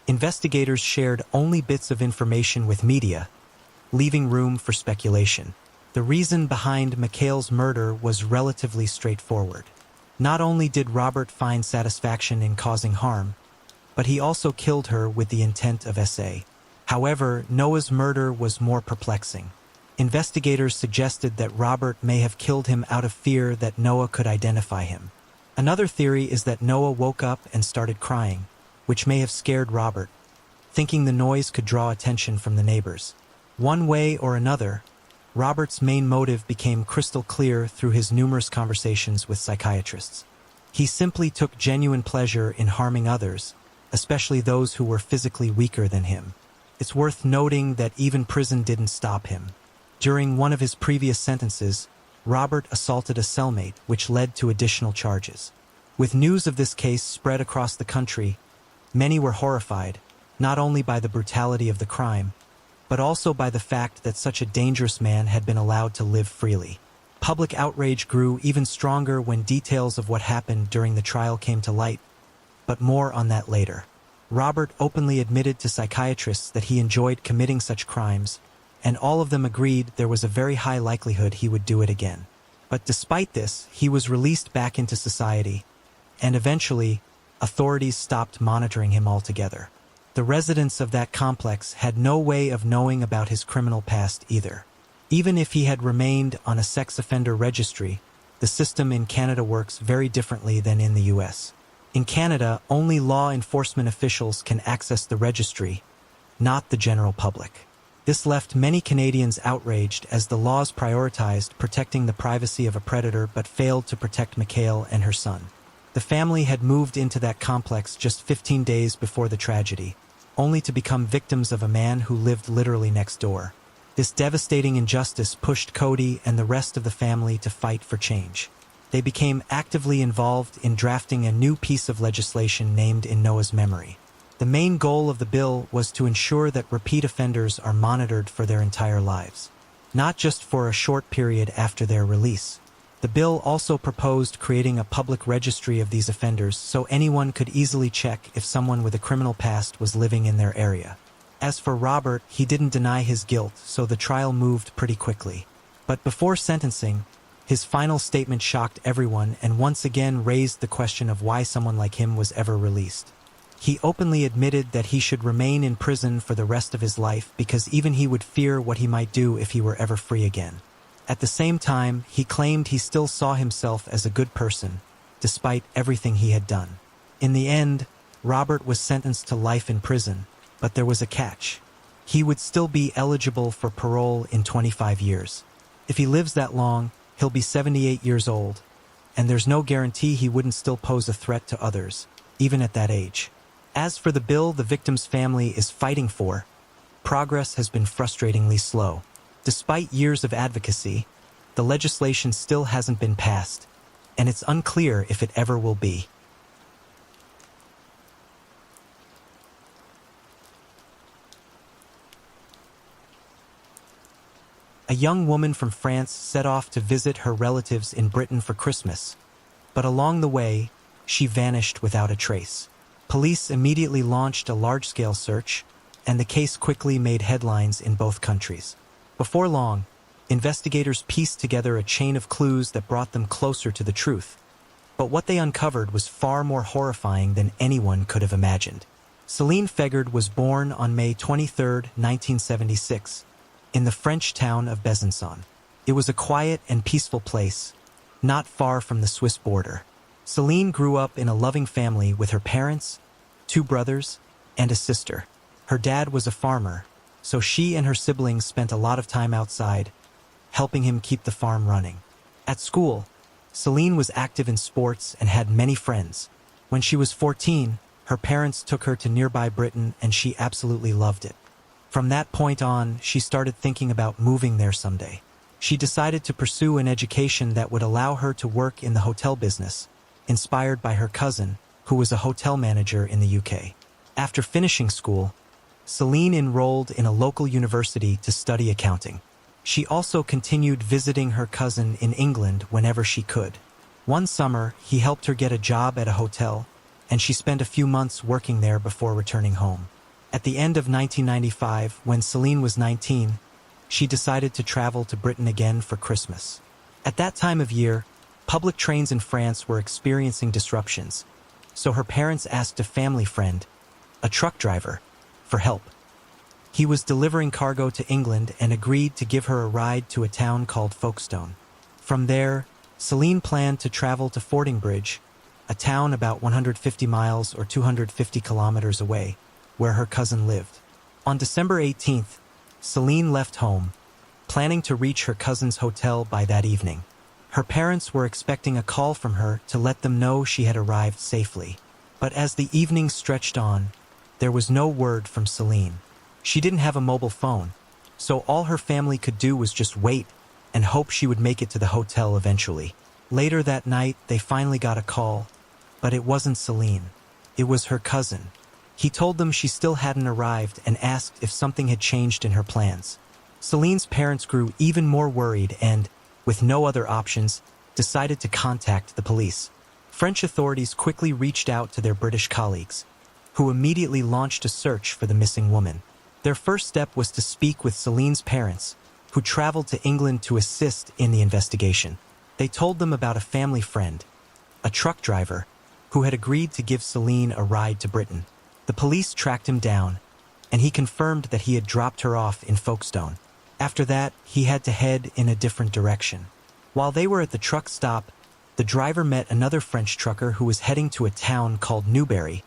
Investigators shared only bits of information with media, leaving room for speculation. The reason behind Mikael's murder was relatively straightforward. Not only did Robert find satisfaction in causing harm, but he also killed her with the intent of SA. However, Noah's murder was more perplexing. Investigators suggested that Robert may have killed him out of fear that Noah could identify him. Another theory is that Noah woke up and started crying, which may have scared Robert, thinking the noise could draw attention from the neighbors. One way or another, Robert's main motive became crystal clear through his numerous conversations with psychiatrists. He simply took genuine pleasure in harming others, especially those who were physically weaker than him. It's worth noting that even prison didn't stop him. During one of his previous sentences, Robert assaulted a cellmate, which led to additional charges. With news of this case spread across the country, many were horrified, not only by the brutality of the crime, but also by the fact that such a dangerous man had been allowed to live freely. Public outrage grew even stronger when details of what happened during the trial came to light, but more on that later. Robert openly admitted to psychiatrists that he enjoyed committing such crimes, and all of them agreed there was a very high likelihood he would do it again. But despite this, he was released back into society, and eventually, authorities stopped monitoring him altogether. The residents of that complex had no way of knowing about his criminal past either. Even if he had remained on a sex offender registry, the system in Canada works very differently than in the US. In Canada, only law enforcement officials can access the registry, not the general public. This left many Canadians outraged as the laws prioritized protecting the privacy of a predator but failed to protect Mikael and her son. The family had moved into that complex just 15 days before the tragedy, only to become victims of a man who lived literally next door. This devastating injustice pushed Cody and the rest of the family to fight for change. They became actively involved in drafting a new piece of legislation named in Noah's memory. The main goal of the bill was to ensure that repeat offenders are monitored for their entire lives, not just for a short period after their release. The bill also proposed creating a public registry of these offenders so anyone could easily check if someone with a criminal past was living in their area. As for Robert, he didn't deny his guilt, so the trial moved pretty quickly. But before sentencing, his final statement shocked everyone and once again raised the question of why someone like him was ever released. He openly admitted that he should remain in prison for the rest of his life because even he would fear what he might do if he were ever free again. At the same time, he claimed he still saw himself as a good person, despite everything he had done. In the end, Robert was sentenced to life in prison, but there was a catch. He would still be eligible for parole in 25 years. If he lives that long, he'll be 78 years old, and there's no guarantee he wouldn't still pose a threat to others, even at that age. As for the bill the victim's family is fighting for, progress has been frustratingly slow. Despite years of advocacy, the legislation still hasn't been passed, and it's unclear if it ever will be. A young woman from France set off to visit her relatives in Britain for Christmas, but along the way, she vanished without a trace. Police immediately launched a large-scale search, and the case quickly made headlines in both countries. Before long, investigators pieced together a chain of clues that brought them closer to the truth. But what they uncovered was far more horrifying than anyone could have imagined. Céline Fégard was born on May 23, 1976, in the French town of Besançon. It was a quiet and peaceful place, not far from the Swiss border. Céline grew up in a loving family with her parents, 2 brothers, and a sister. Her dad was a farmer, so she and her siblings spent a lot of time outside, helping him keep the farm running. At school, Céline was active in sports and had many friends. When she was 14, her parents took her to nearby Britain and she absolutely loved it. From that point on, she started thinking about moving there someday. She decided to pursue an education that would allow her to work in the hotel business, inspired by her cousin, who was a hotel manager in the UK. After finishing school, Céline enrolled in a local university to study accounting. She also continued visiting her cousin in England whenever she could. One summer, he helped her get a job at a hotel, and she spent a few months working there before returning home. At the end of 1995, when Céline was 19, she decided to travel to Britain again for Christmas. At that time of year, public trains in France were experiencing disruptions, so her parents asked a family friend, a truck driver, for help. He was delivering cargo to England and agreed to give her a ride to a town called Folkestone. From there, Céline planned to travel to Fordingbridge, a town about 150 miles or 250 kilometers away, where her cousin lived. On December 18th, Céline left home, planning to reach her cousin's hotel by that evening. Her parents were expecting a call from her to let them know she had arrived safely. But as the evening stretched on, there was no word from Céline. She didn't have a mobile phone, so all her family could do was just wait and hope she would make it to the hotel eventually. Later that night, they finally got a call, but it wasn't Céline. It was her cousin. He told them she still hadn't arrived and asked if something had changed in her plans. Céline's parents grew even more worried and, with no other options, decided to contact the police. French authorities quickly reached out to their British colleagues, who immediately launched a search for the missing woman. Their first step was to speak with Céline's parents, who traveled to England to assist in the investigation. They told them about a family friend, a truck driver, who had agreed to give Céline a ride to Britain. The police tracked him down, and he confirmed that he had dropped her off in Folkestone. After that, he had to head in a different direction. While they were at the truck stop, the driver met another French trucker who was heading to a town called Newbury,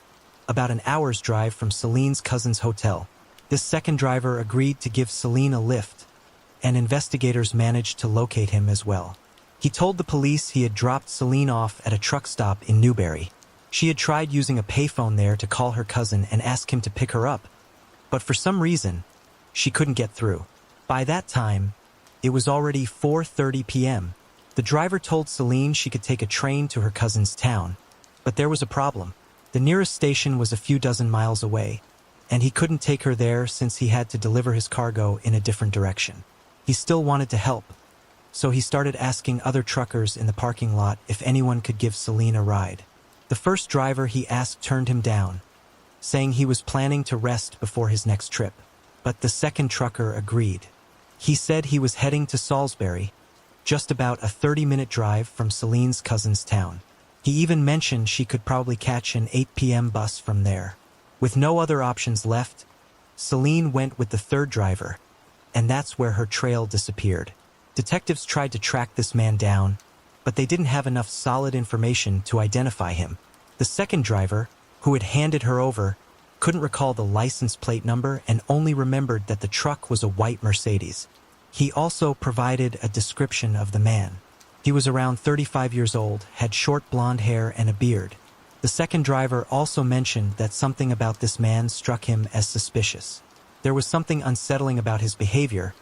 about an hour's drive from Céline's cousin's hotel. This second driver agreed to give Céline a lift, and investigators managed to locate him as well. He told the police he had dropped Céline off at a truck stop in Newbury. She had tried using a payphone there to call her cousin and ask him to pick her up, but for some reason, she couldn't get through. By that time, it was already 4:30 p.m. The driver told Céline she could take a train to her cousin's town, but there was a problem. The nearest station was a few dozen miles away, and he couldn't take her there since he had to deliver his cargo in a different direction. He still wanted to help, so he started asking other truckers in the parking lot if anyone could give Céline a ride. The first driver he asked turned him down, saying he was planning to rest before his next trip. But the second trucker agreed. He said he was heading to Salisbury, just about a 30-minute drive from Céline's cousin's town. He even mentioned she could probably catch an 8 p.m. bus from there. With no other options left, Céline went with the third driver, and that's where her trail disappeared. Detectives tried to track this man down, but they didn't have enough solid information to identify him. The second driver, who had handed her over, couldn't recall the license plate number and only remembered that the truck was a white Mercedes. He also provided a description of the man. He was around 35 years old, had short blonde hair and a beard. The second driver also mentioned that something about this man struck him as suspicious. There was something unsettling about his behavior,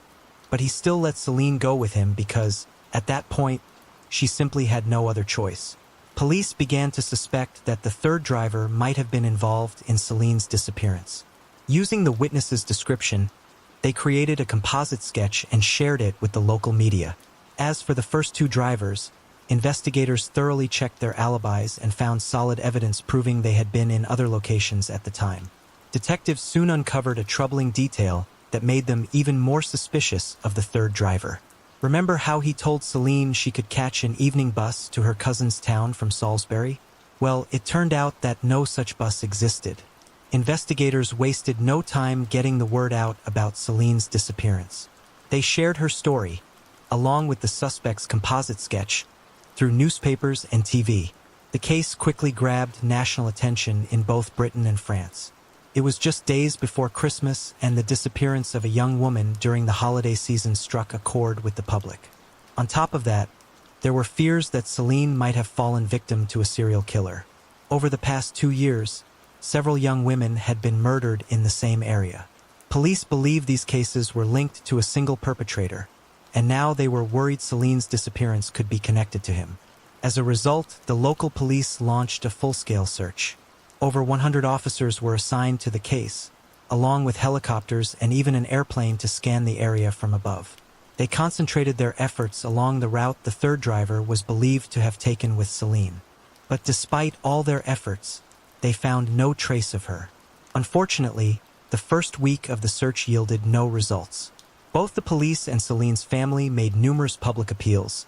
but he still let Céline go with him because, at that point, she simply had no other choice. Police began to suspect that the third driver might have been involved in Céline's disappearance. Using the witness's description, they created a composite sketch and shared it with the local media. As for the first two drivers, investigators thoroughly checked their alibis and found solid evidence proving they had been in other locations at the time. Detectives soon uncovered a troubling detail that made them even more suspicious of the third driver. Remember how he told Céline she could catch an evening bus to her cousin's town from Salisbury? Well, it turned out that no such bus existed. Investigators wasted no time getting the word out about Céline's disappearance. They shared her story, along with the suspect's composite sketch, through newspapers and TV. The case quickly grabbed national attention in both Britain and France. It was just days before Christmas, and the disappearance of a young woman during the holiday season struck a chord with the public. On top of that, there were fears that Céline might have fallen victim to a serial killer. Over the past 2 years, several young women had been murdered in the same area. Police believed these cases were linked to a single perpetrator, and now they were worried Céline's disappearance could be connected to him. As a result, the local police launched a full-scale search. Over 100 officers were assigned to the case, along with helicopters and even an airplane to scan the area from above. They concentrated their efforts along the route the third driver was believed to have taken with Céline. But despite all their efforts, they found no trace of her. Unfortunately, the first week of the search yielded no results. Both the police and Céline's family made numerous public appeals,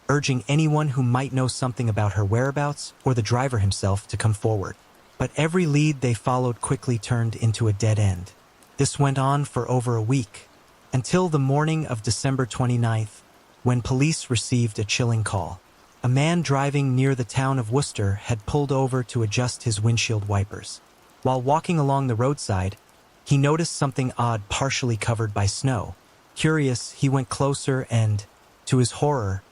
urging anyone who might know something about her whereabouts or the driver himself to come forward. But every lead they followed quickly turned into a dead end. This went on for over a week, until the morning of December 29th, when police received a chilling call. A man driving near the town of Worcester had pulled over to adjust his windshield wipers. While walking along the roadside, he noticed something odd partially covered by snow. Curious, he went closer and, to his horror,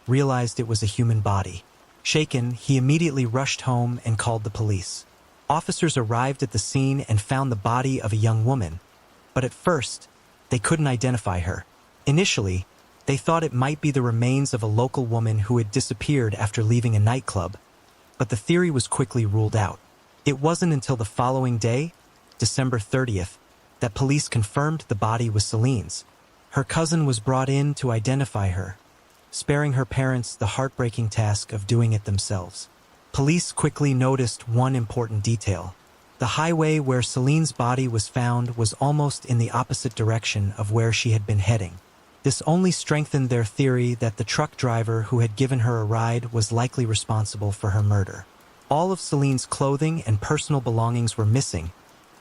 realized it was a human body. Shaken, he immediately rushed home and called the police. Officers arrived at the scene and found the body of a young woman, but at first, they couldn't identify her. Initially, they thought it might be the remains of a local woman who had disappeared after leaving a nightclub, but the theory was quickly ruled out. It wasn't until the following day, December 30th, that police confirmed the body was Céline's. Her cousin was brought in to identify her, sparing her parents the heartbreaking task of doing it themselves. Police quickly noticed one important detail. The highway where Céline's body was found was almost in the opposite direction of where she had been heading. This only strengthened their theory that the truck driver who had given her a ride was likely responsible for her murder. All of Céline's clothing and personal belongings were missing,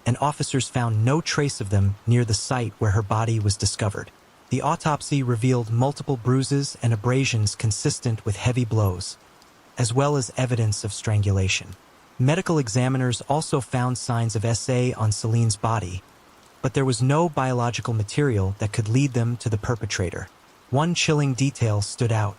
and officers found no trace of them near the site where her body was discovered. The autopsy revealed multiple bruises and abrasions consistent with heavy blows, as well as evidence of strangulation. Medical examiners also found signs of SA on Céline's body, but there was no biological material that could lead them to the perpetrator. One chilling detail stood out.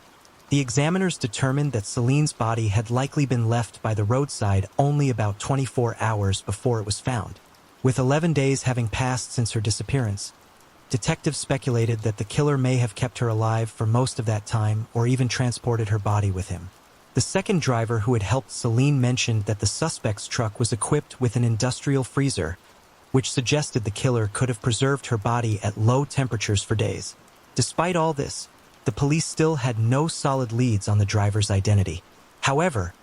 The examiners determined that Céline's body had likely been left by the roadside only about 24 hours before it was found. With 11 days having passed since her disappearance, detectives speculated that the killer may have kept her alive for most of that time or even transported her body with him. The second driver who had helped Céline mentioned that the suspect's truck was equipped with an industrial freezer, which suggested the killer could have preserved her body at low temperatures for days. Despite all this, the police still had no solid leads on the driver's identity. However,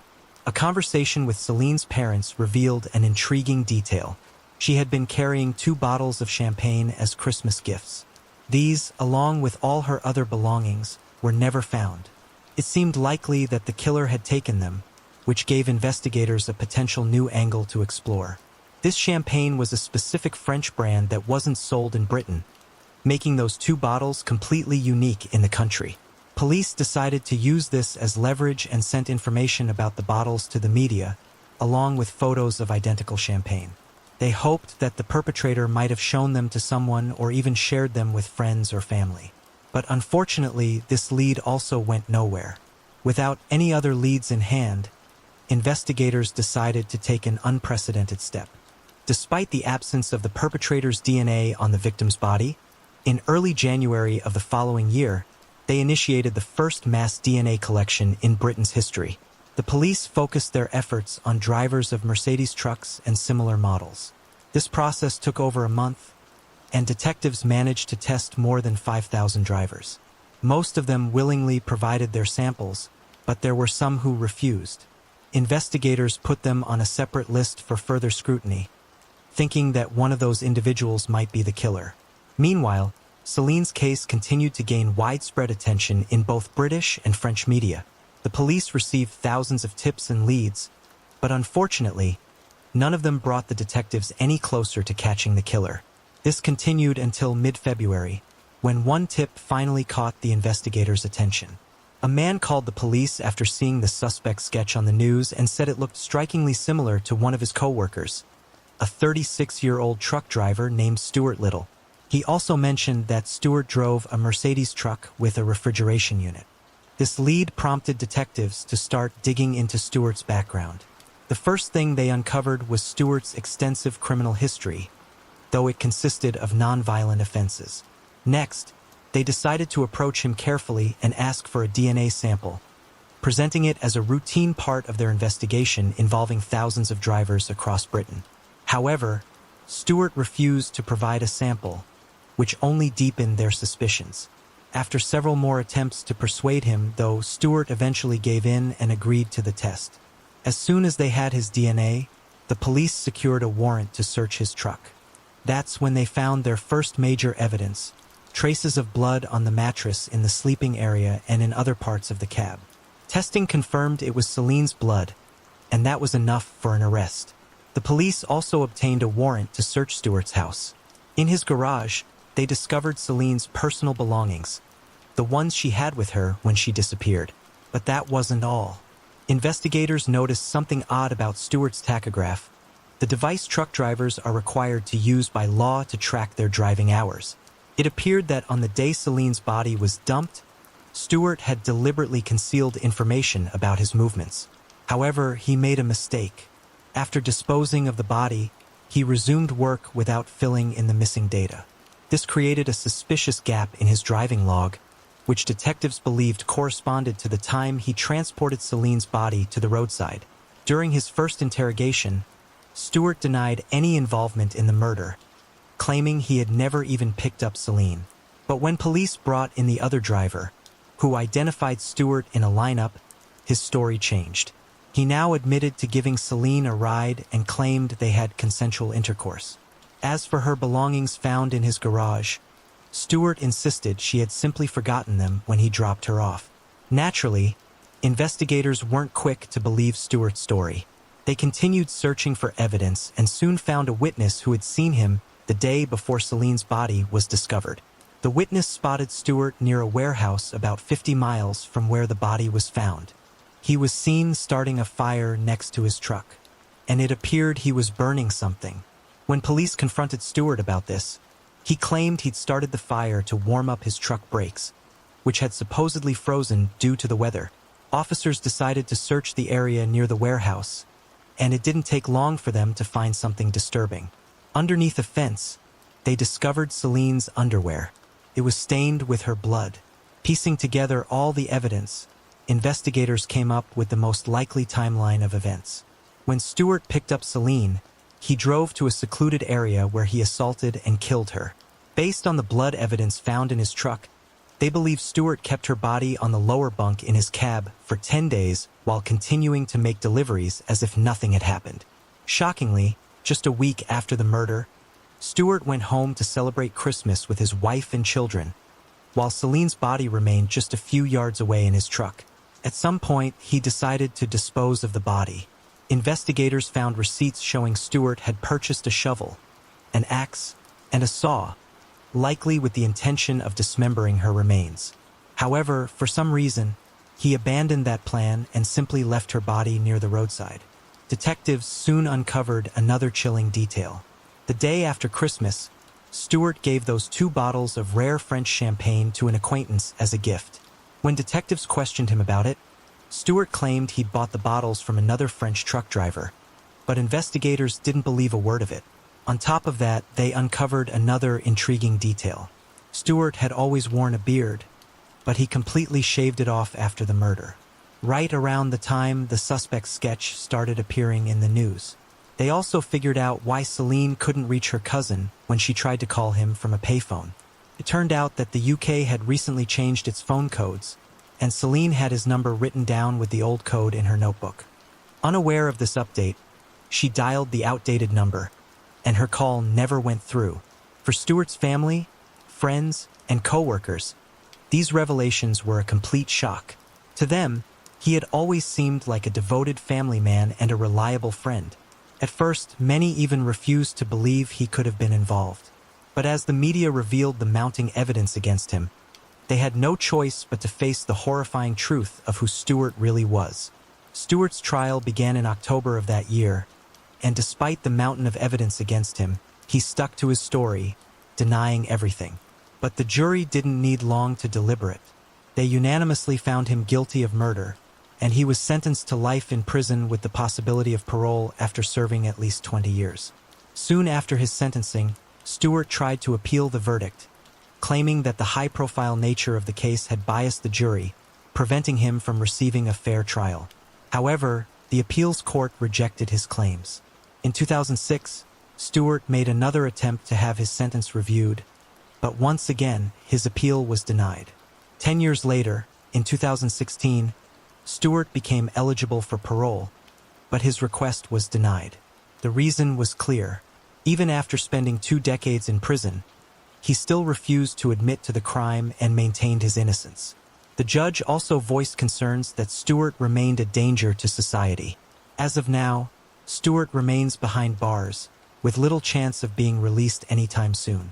a conversation with Céline's parents revealed an intriguing detail. She had been carrying 2 bottles of champagne as Christmas gifts. These, along with all her other belongings, were never found. It seemed likely that the killer had taken them, which gave investigators a potential new angle to explore. This champagne was a specific French brand that wasn't sold in Britain, making those 2 bottles completely unique in the country. Police decided to use this as leverage and sent information about the bottles to the media, along with photos of identical champagne. They hoped that the perpetrator might have shown them to someone or even shared them with friends or family. But unfortunately, this lead also went nowhere. Without any other leads in hand, investigators decided to take an unprecedented step. Despite the absence of the perpetrator's DNA on the victim's body, in early January of the following year, they initiated the first mass DNA collection in Britain's history. The police focused their efforts on drivers of Mercedes trucks and similar models. This process took over a month, and detectives managed to test more than 5,000 drivers. Most of them willingly provided their samples, but there were some who refused. Investigators put them on a separate list for further scrutiny, thinking that one of those individuals might be the killer. Meanwhile, Céline's case continued to gain widespread attention in both British and French media. The police received thousands of tips and leads, but unfortunately, none of them brought the detectives any closer to catching the killer. This continued until mid-February, when one tip finally caught the investigators' attention. A man called the police after seeing the suspect's sketch on the news and said it looked strikingly similar to one of his co-workers, a 36-year-old truck driver named Stuart Little. He also mentioned that Stuart drove a Mercedes truck with a refrigeration unit. This lead prompted detectives to start digging into Stuart's background. The first thing they uncovered was Stuart's extensive criminal history, though it consisted of non-violent offenses. Next, they decided to approach him carefully and ask for a DNA sample, presenting it as a routine part of their investigation involving thousands of drivers across Britain. However, Stuart refused to provide a sample, which only deepened their suspicions. After several more attempts to persuade him, though, Stuart eventually gave in and agreed to the test. As soon as they had his DNA, the police secured a warrant to search his truck. That's when they found their first major evidence, traces of blood on the mattress in the sleeping area and in other parts of the cab. Testing confirmed it was Céline's blood, and that was enough for an arrest. The police also obtained a warrant to search Stuart's house. In his garage, they discovered Céline's personal belongings, the ones she had with her when she disappeared. But that wasn't all. Investigators noticed something odd about Stuart's tachograph, the device truck drivers are required to use by law to track their driving hours. It appeared that on the day Céline's body was dumped, Stuart had deliberately concealed information about his movements. However, he made a mistake. After disposing of the body, he resumed work without filling in the missing data. This created a suspicious gap in his driving log, which detectives believed corresponded to the time he transported Céline's body to the roadside. During his first interrogation, Stuart denied any involvement in the murder, claiming he had never even picked up Céline. But when police brought in the other driver, who identified Stuart in a lineup, his story changed. He now admitted to giving Céline a ride and claimed they had consensual intercourse. As for her belongings found in his garage, Stuart insisted she had simply forgotten them when he dropped her off. Naturally, investigators weren't quick to believe Stuart's story. They continued searching for evidence and soon found a witness who had seen him the day before Céline's body was discovered. The witness spotted Stuart near a warehouse about 50 miles from where the body was found. He was seen starting a fire next to his truck, and it appeared he was burning something, When police confronted Stewart about this, he claimed he'd started the fire to warm up his truck brakes, which had supposedly frozen due to the weather. Officers decided to search the area near the warehouse, and it didn't take long for them to find something disturbing. Underneath a fence, they discovered Céline's underwear. It was stained with her blood. Piecing together all the evidence, investigators came up with the most likely timeline of events. When Stewart picked up Céline, he drove to a secluded area where he assaulted and killed her. Based on the blood evidence found in his truck, they believe Stewart kept her body on the lower bunk in his cab for 10 days while continuing to make deliveries as if nothing had happened. Shockingly, just a week after the murder, Stewart went home to celebrate Christmas with his wife and children, while Céline's body remained just a few yards away in his truck. At some point, he decided to dispose of the body. Investigators found receipts showing Stewart had purchased a shovel, an axe, and a saw, likely with the intention of dismembering her remains. However, for some reason, he abandoned that plan and simply left her body near the roadside. Detectives soon uncovered another chilling detail. The day after Christmas, Stewart gave those 2 bottles of rare French champagne to an acquaintance as a gift. When detectives questioned him about it, Stewart claimed he'd bought the bottles from another French truck driver, but investigators didn't believe a word of it. On top of that, they uncovered another intriguing detail. Stewart had always worn a beard, but he completely shaved it off after the murder. Right around the time the suspect's sketch started appearing in the news. They also figured out why Céline couldn't reach her cousin when she tried to call him from a payphone. It turned out that the UK had recently changed its phone codes, and Céline had his number written down with the old code in her notebook. Unaware of this update, she dialed the outdated number, and her call never went through. For Stewart's family, friends, and co-workers, these revelations were a complete shock. To them, he had always seemed like a devoted family man and a reliable friend. At first, many even refused to believe he could have been involved. But as the media revealed the mounting evidence against him, they had no choice but to face the horrifying truth of who Stewart really was. Stewart's trial began in October of that year, and despite the mountain of evidence against him, he stuck to his story, denying everything. But the jury didn't need long to deliberate. They unanimously found him guilty of murder, and he was sentenced to life in prison with the possibility of parole after serving at least 20 years. Soon after his sentencing, Stewart tried to appeal the verdict, claiming that the high-profile nature of the case had biased the jury, preventing him from receiving a fair trial. However, the appeals court rejected his claims. In 2006, Stewart made another attempt to have his sentence reviewed, but once again, his appeal was denied. 10 years later, in 2016, Stewart became eligible for parole, but his request was denied. The reason was clear. Even after spending 2 decades in prison, he still refused to admit to the crime and maintained his innocence. The judge also voiced concerns that Stewart remained a danger to society. As of now, Stewart remains behind bars, with little chance of being released anytime soon.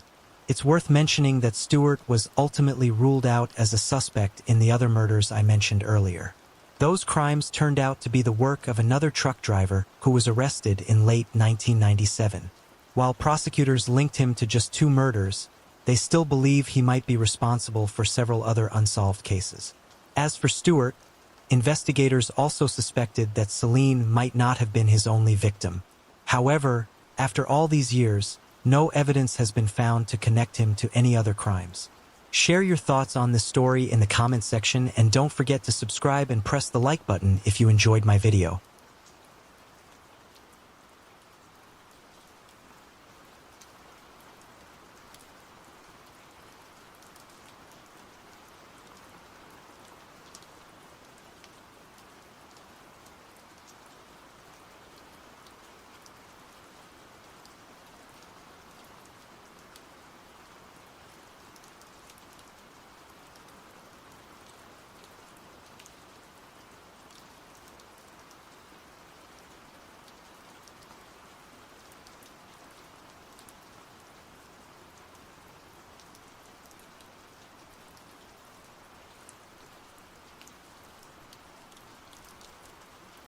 It's worth mentioning that Stewart was ultimately ruled out as a suspect in the other murders I mentioned earlier. Those crimes turned out to be the work of another truck driver who was arrested in late 1997. While prosecutors linked him to just 2 murders, they still believe he might be responsible for several other unsolved cases. As for Stewart, investigators also suspected that Céline might not have been his only victim. However, after all these years, no evidence has been found to connect him to any other crimes. Share your thoughts on this story in the comments section, and don't forget to subscribe and press the like button if you enjoyed my video.